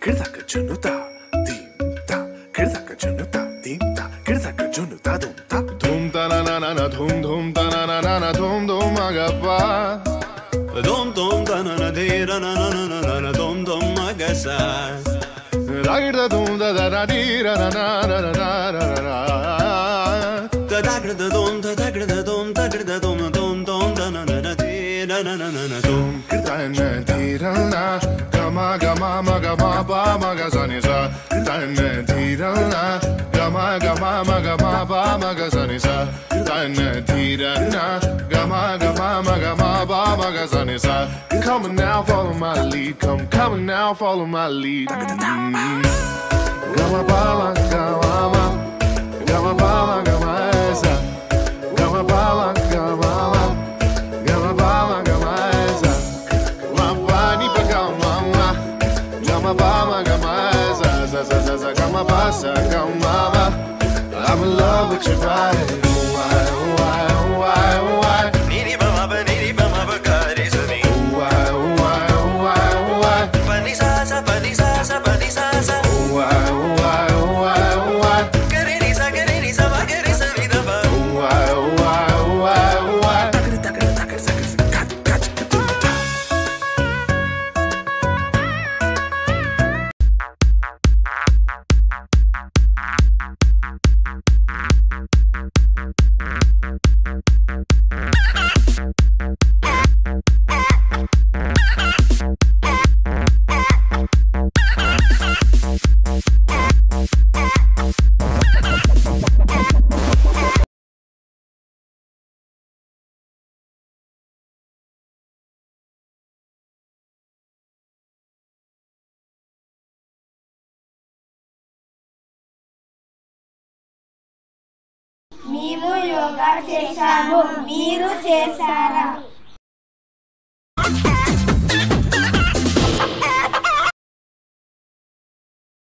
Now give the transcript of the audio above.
కిడదక జునుతా దీంతా కిడదక జునుతా దీంతా కిడదక జునుతా దుంతా ధూమ్ తననన ధూమ్ ధూమ్ తననన ధూమ్ ధూమ్ మగపా ధూమ్ ధూమ్ తనన ధీరనననన ధూమ్ ధూమ్ మగసా రాగిడ ధూమ్ దదర దీరననననననన తదగ్రద ధూమ్ తదగ్రద ధూమ్ తగ్రద ధూమ్ ధూమ్ ధూమ్ తననన ధీరనననన ధూమ్ కిడతన ధీరన గమ గమ మగ మా పా మగ సని సా కిడతన ధీరన గమ గమ మగ మా పా మగ సని సా కిడతన ధీరన గమ గమ మగ మా పా మగ సని సా Come on now, follow my lead. Come on now, follow my lead. Gama bala, gama, gama bala, gama esa. Gama bala, gama, gama bala, gama esa. Gama ni pa gama, gama bala, gama esa. Za za za za gama basa, gama. I'm in love with your body. Why, why, why, why? Niri bama ba, niri bama ba, kari sa ni. మేము యోగా చేశాము మీరు చేశారా